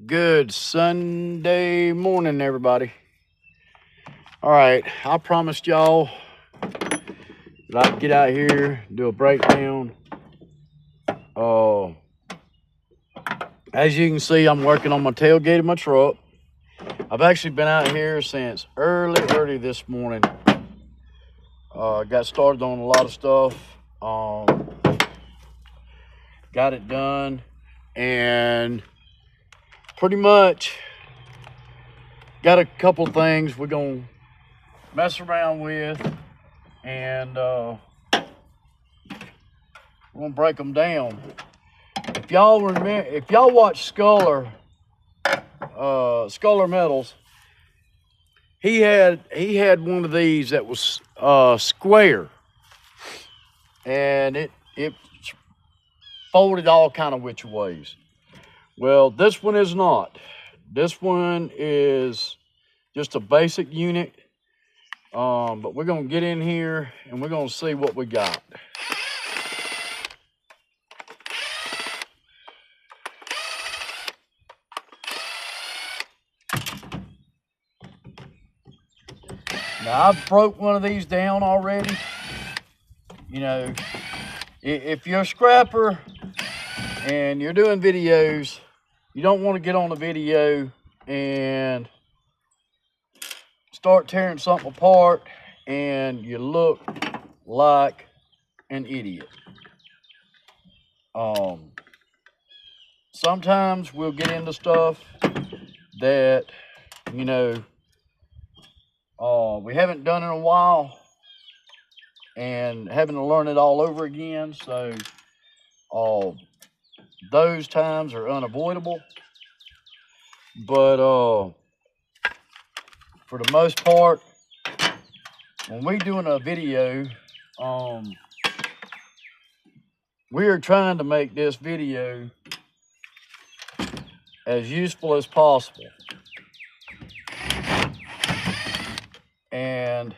Good Sunday morning, everybody. All right, I promised y'all that I'd get out here and do a breakdown. As you can see, I'm working on my tailgate of my truck. I've actually been out here since early this morning. Got started on a lot of stuff. Got it done, and pretty much got a couple things we're gonna mess around with, and we're gonna break them down. If y'all remember, if y'all watch Sculler Metals, he had one of these that was square, and it folded all kind of which ways. Well, this one is not. This one is just a basic unit, but we're gonna get in here and we're gonna see what we got. Now, I've broke one of these down already. You know, if you're a scrapper and you're doing videos, you don't want to get on a video and start tearing something apart and you look like an idiot. Sometimes we'll get into stuff that, you know, we haven't done in a while and having to learn it all over again. So those times are unavoidable. But for the most part, when we're doing a video, we are trying to make this video as useful as possible and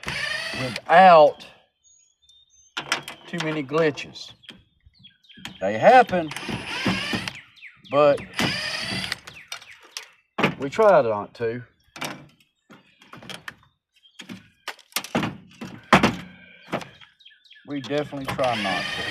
without too many glitches. They happen, but we try not to. We definitely try not to.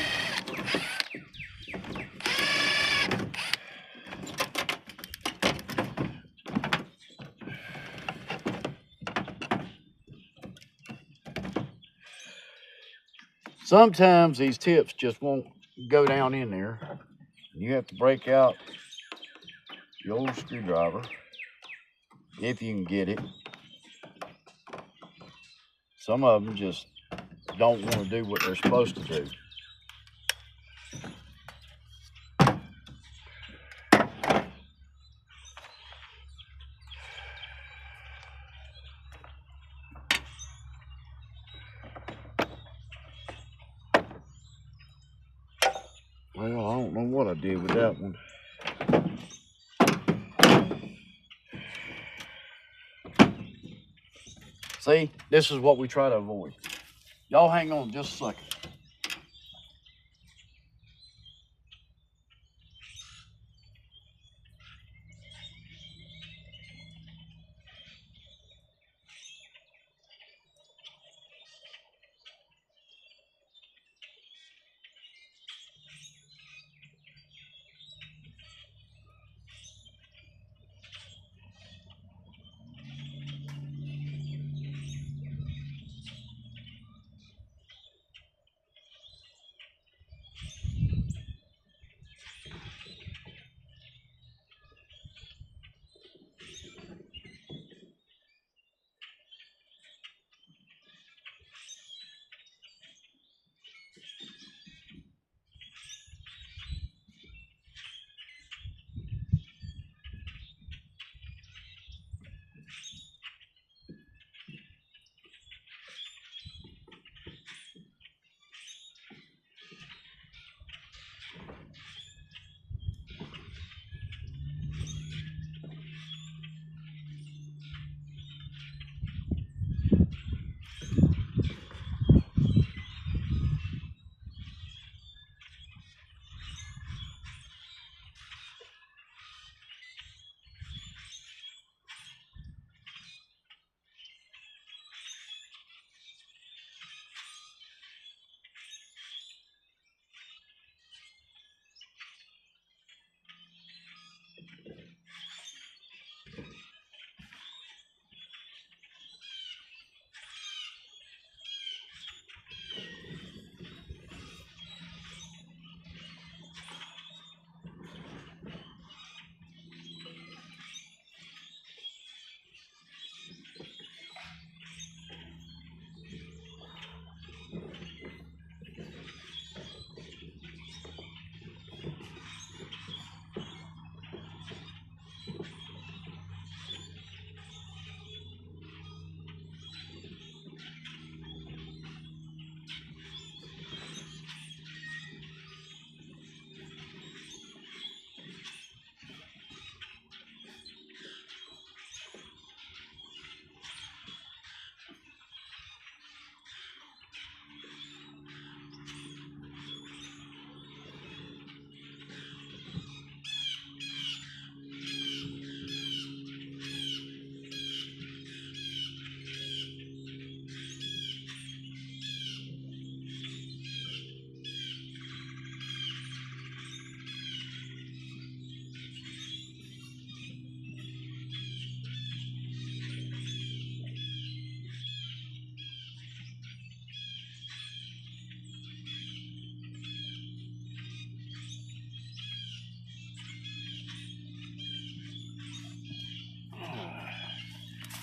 Sometimes these tips just won't go down in there. You have to break out the old screwdriver if you can get it. Some of them just don't want to do what they're supposed to do. Well, I don't know what I did with that one. See, this is what we try to avoid. Y'all hang on just a second.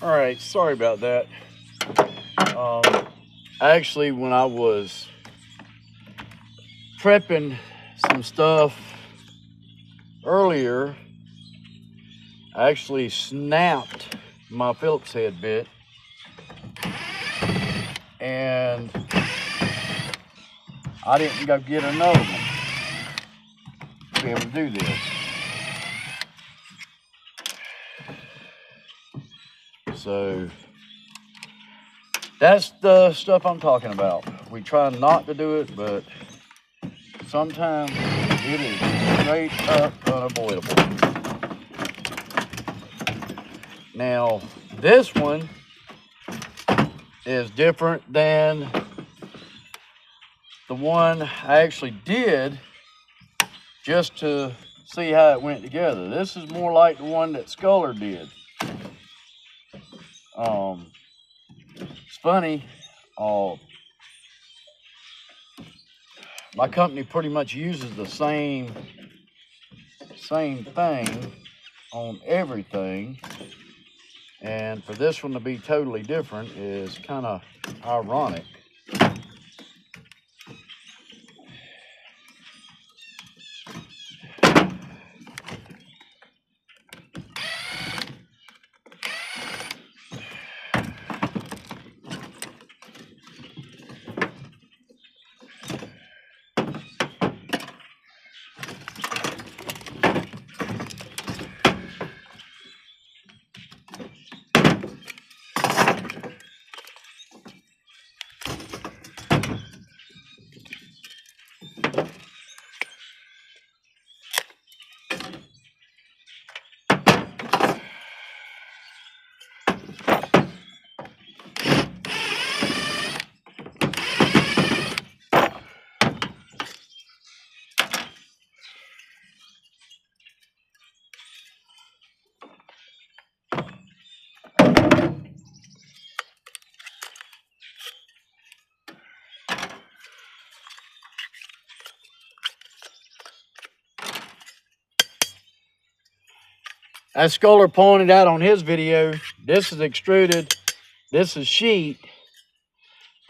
All right, sorry about that. Actually, when I was prepping some stuff earlier, I actually snapped my Phillips head bit, and I didn't go get another one to be able to do this. So that's the stuff I'm talking about. We try not to do it, but sometimes it is straight up unavoidable. Now, this one is different than the one I actually did just to see how it went together. This is more like the one that Sculler did. It's funny, my company pretty much uses the same thing on everything, and for this one to be totally different is kind of ironic. As Sculler pointed out on his video, this is extruded, this is sheet.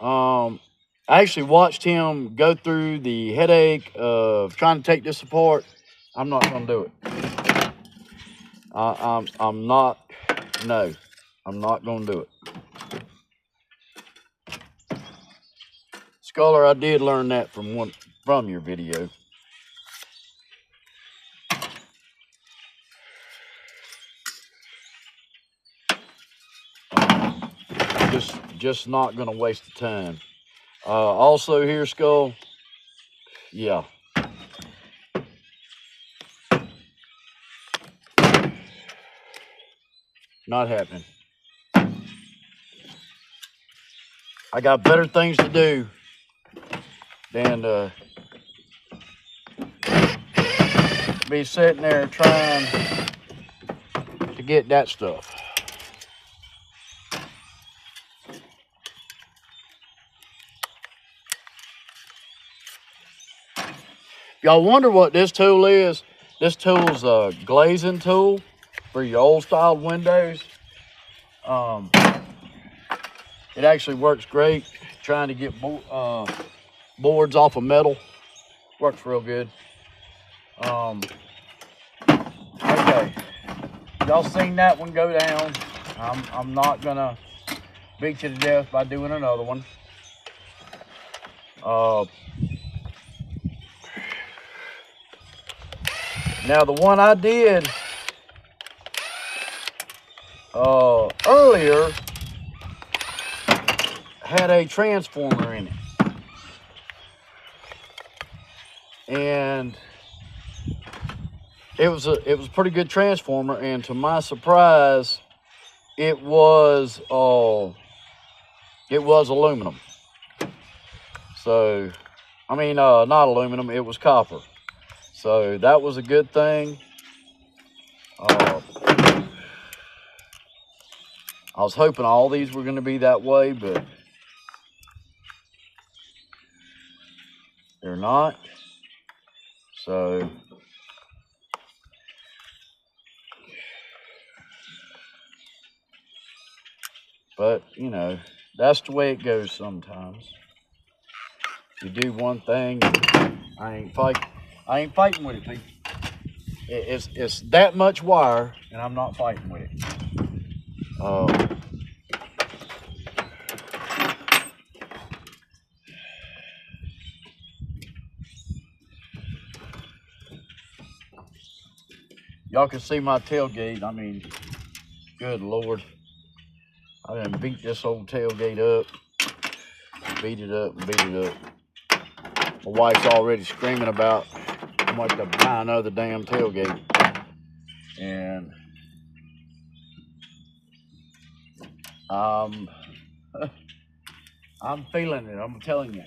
I actually watched him go through the headache of trying to take this apart. I'm not gonna do it. I'm not gonna do it. Sculler, I did learn that from your video. Just not gonna waste the time. Also here, Skull, yeah. Not happening. I got better things to do than to be sitting there trying to get that stuff. Y'all wonder what this tool is? This tool's a glazing tool for your old style windows. It actually works great trying to get boards off of metal. Works real good. Okay, y'all seen that one go down. I'm not gonna beat you to death by doing another one. Now the one I did earlier had a transformer in it, and it was a pretty good transformer. And to my surprise, it was aluminum. So, I mean, not aluminum. It was copper. So that was a good thing. I was hoping all these were going to be that way, but they're not. So But, you know, that's the way it goes sometimes. You do one thing, I ain't fighting with it, people. It's that much wire, and I'm not fighting with it. Y'all can see my tailgate. I mean, good Lord. I done beat this old tailgate up. Beat it up and beat it up. My wife's already screaming about I'm going to buy another damn tailgate. And I'm feeling it, I'm telling you.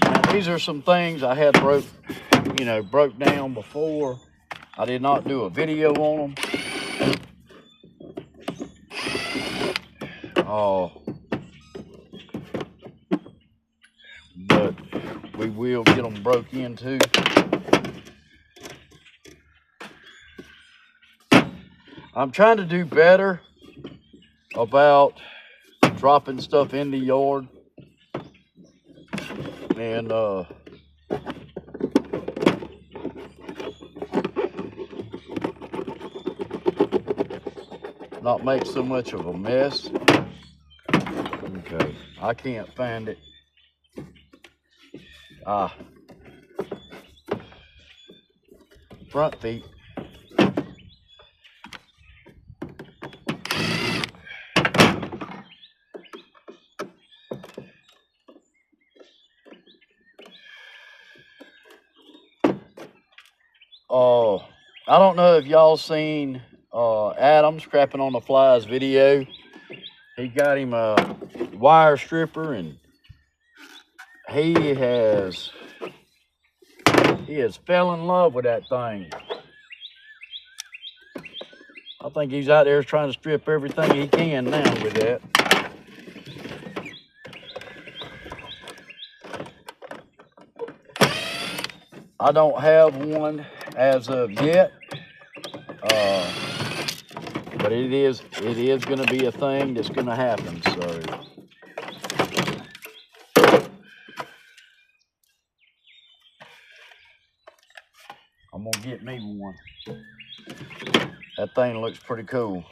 Now, these are some things I had broke down before. I did not do a video on them. But we will get them broke into. I'm trying to do better about dropping stuff in the yard. And not make so much of a mess. Okay, I can't find it. Front feet. I don't know if y'all seen Adam Scrapping on the Flies video. He got him a wire stripper, and he has fell in love with that thing. I think he's out there trying to strip everything he can now with that. I don't have one as of yet, but it is going to be a thing that's going to happen. So I'm gonna get me one. That thing looks pretty cool.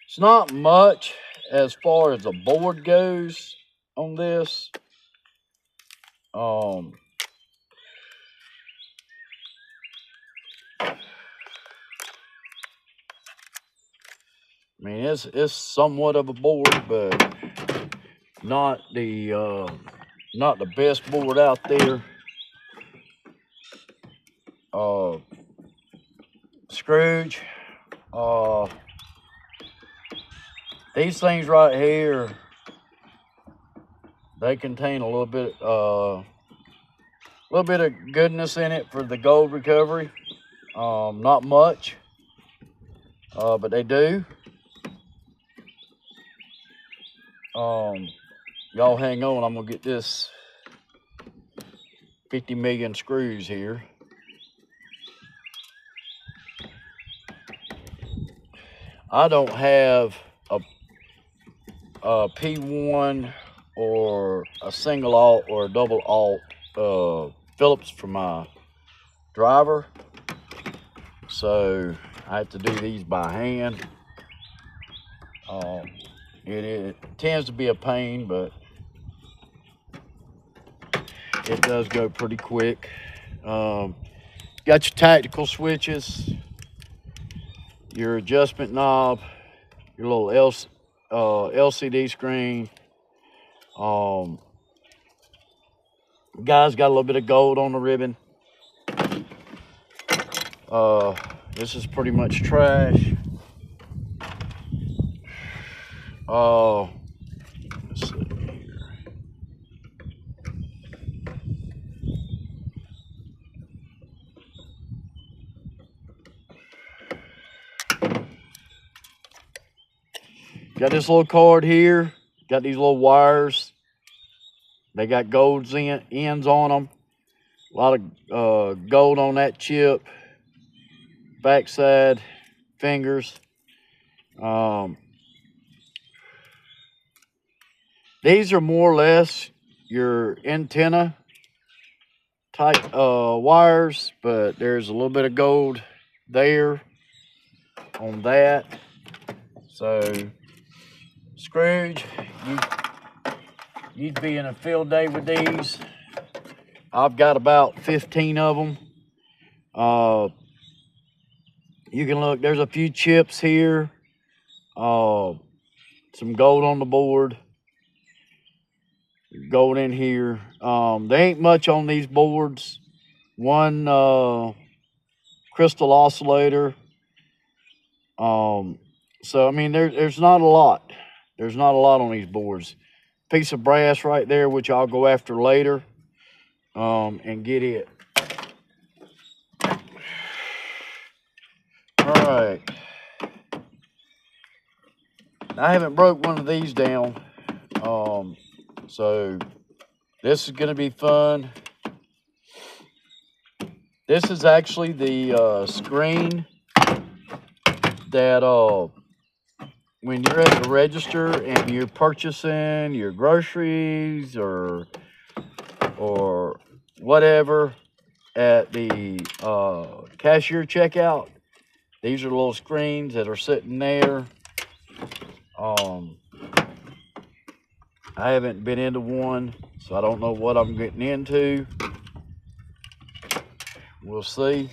It's not much as far as the board goes on this. I mean, it's somewhat of a board, but not the best board out there. Scrooge. These things right here, they contain a little bit of goodness in it for the gold recovery. Not much, but they do. Y'all hang on, I'm gonna get this 50 million screws here. I don't have a P1 or a single alt or a double alt Phillips for my driver, so I have to do these by hand. It tends to be a pain, but it does go pretty quick. Got your tactical switches, your adjustment knob, your little LCD screen. Guys, got a little bit of gold on the ribbon. This is pretty much trash. Let's see here. Got this little card here. Got these little wires. They got gold ends on them. A lot of gold on that chip. Backside fingers. These are more or less your antenna type wires, but there's a little bit of gold there on that. So Scrooge, you'd be in a field day with these. I've got about 15 of them. You can look, there's a few chips here. Some gold on the board. Gold in here. There ain't much on these boards. One crystal oscillator. So I mean, there's not a lot. There's not a lot on these boards. Piece of brass right there, which I'll go after later, and get it. All right. I haven't broke one of these down, so this is going to be fun. This is actually the screen that when you're at the register and you're purchasing your groceries or whatever at the cashier checkout, these are the little screens that are sitting there. I haven't been into one, so I don't know what I'm getting into. We'll see.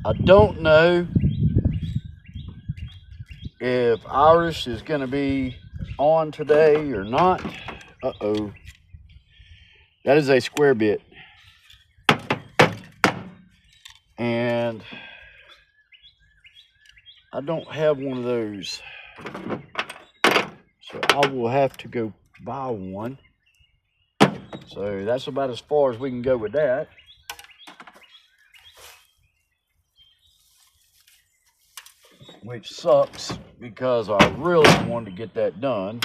I don't know if Irish is going to be on today or not. Uh-oh. That is a square bit. And I don't have one of those. So I will have to go buy one. So that's about as far as we can go with that. Which sucks because I really wanted to get that done.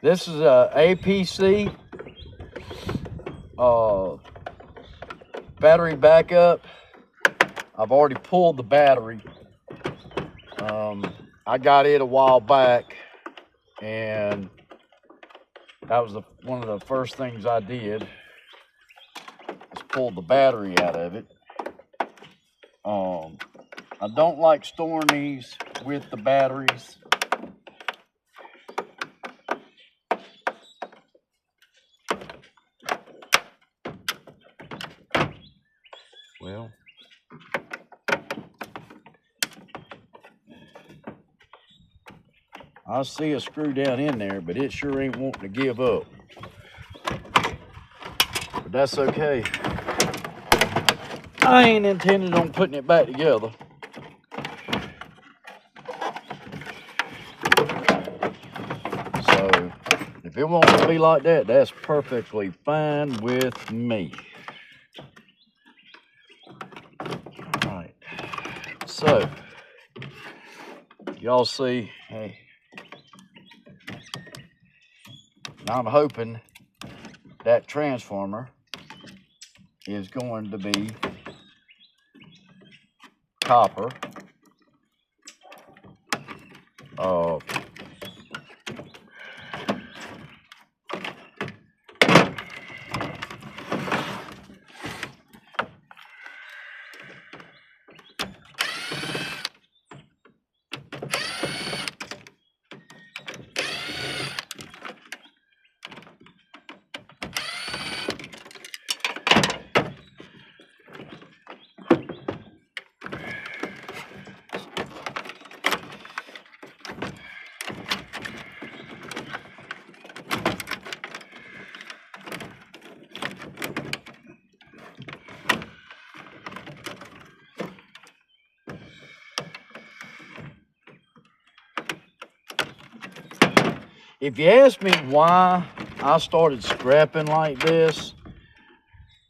This is a APC battery backup. I've already pulled the battery. I got it a while back, and that was one of the first things I did. Pulled the battery out of it. I don't like storing these with the batteries. Well, I see a screw down in there, but it sure ain't wanting to give up. But that's okay. I ain't intending on putting it back together. So, if it wants to be like that, that's perfectly fine with me. All right. So, y'all see, hey, I'm hoping that transformer is going to be copper. If you ask me why I started scrapping like this,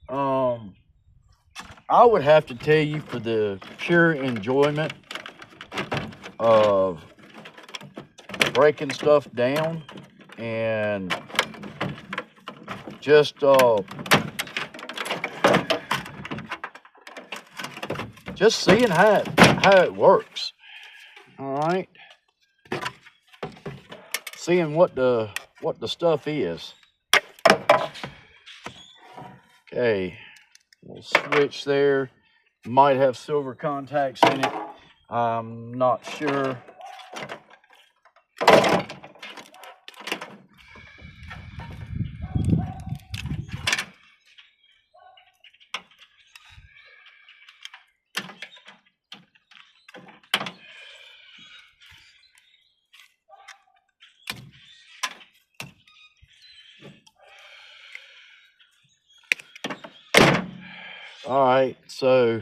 I would have to tell you for the pure enjoyment of breaking stuff down and just seeing how it works. All right, seeing what the stuff is. Okay, we'll switch there. Might have silver contacts in it. I'm not sure. All right, so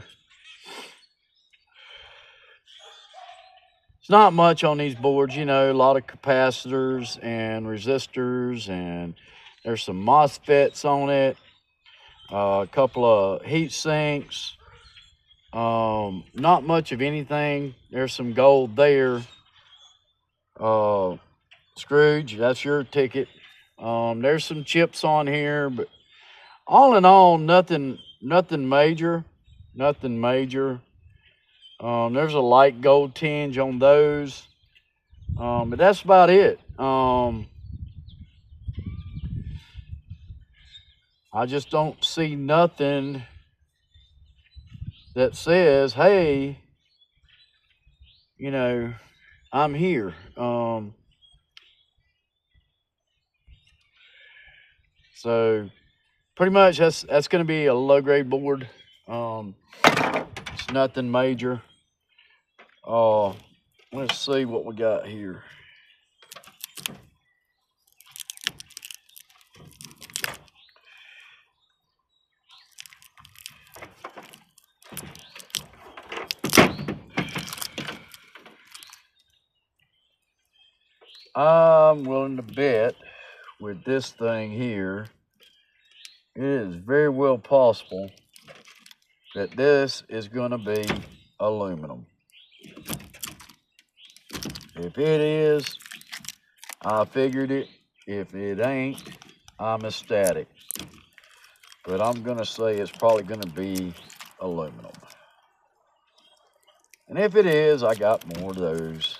it's not much on these boards, you know, a lot of capacitors and resistors, and there's some MOSFETs on it, a couple of heat sinks, not much of anything. There's some gold there. Scrooge, that's your ticket. There's some chips on here, but all in all, nothing major, nothing major. There's a light gold tinge on those, but that's about it. I just don't see nothing that says, hey, you know, I'm here. So pretty much that's going to be a low grade board. It's nothing major. Let's see what we got here. I'm willing to bet with this thing here, it is very well possible that this is going to be aluminum. If it is, I figured it. If it ain't, I'm ecstatic. But I'm going to say it's probably going to be aluminum. And if it is, I got more of those.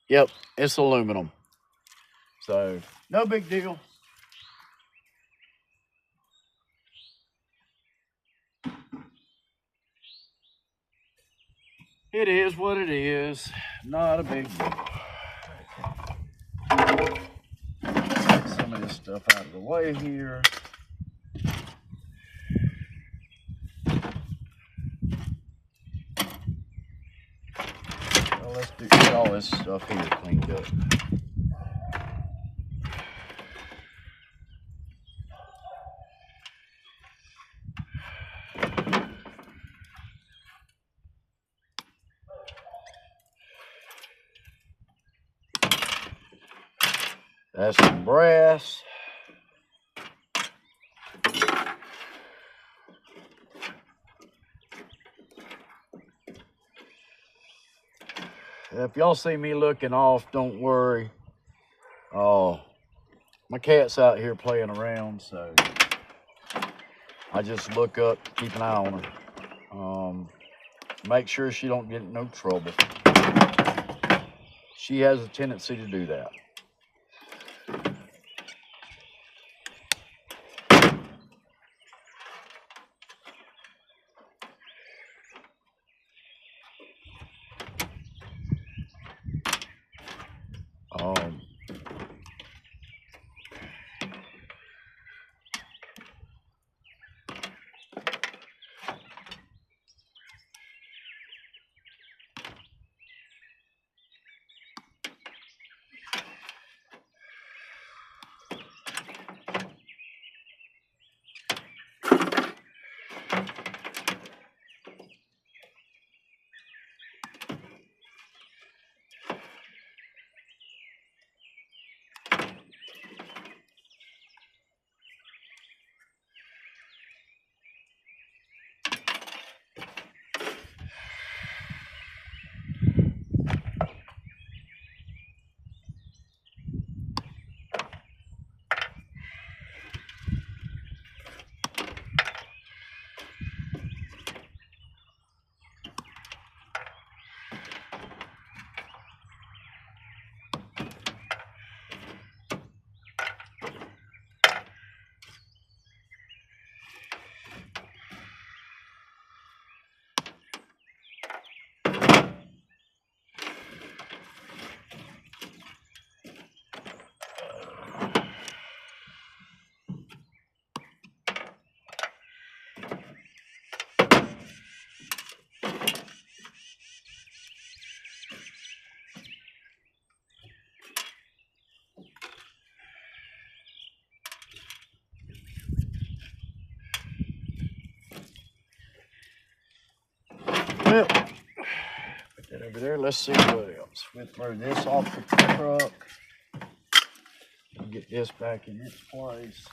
Yep, it's aluminum. So, no big deal. It is what it is. Not a big deal. Get some of this stuff out of the way here. Well, let's get all this stuff here cleaned up. That's some brass. If y'all see me looking off, don't worry. Oh, my cat's out here playing around, so I just look up, keep an eye on her. Make sure she don't get in no trouble. She has a tendency to do that. Well, put that over there. Let's see what else. We'll throw this off the truck. Get this back in its place.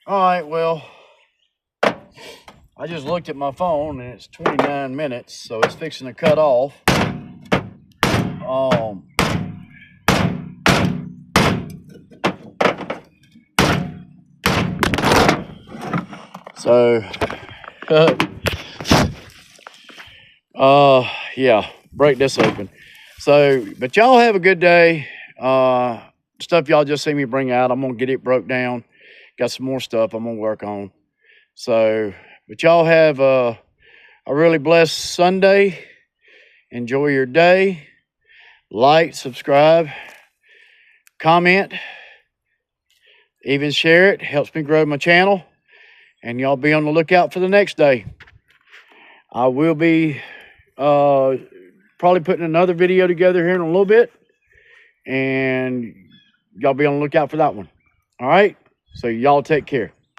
All right, well, I just looked at my phone and it's 29 minutes, so it's fixing to cut off. So, yeah, break this open. So, but y'all have a good day. Stuff y'all just see me bring out, I'm gonna get it broke down. Got some more stuff I'm gonna work on. So, but y'all have a really blessed Sunday. Enjoy your day. Like, subscribe, comment, even share it. Helps me grow my channel. And y'all be on the lookout for the next day. I will be probably putting another video together here in a little bit. And y'all be on the lookout for that one. All right? So y'all take care.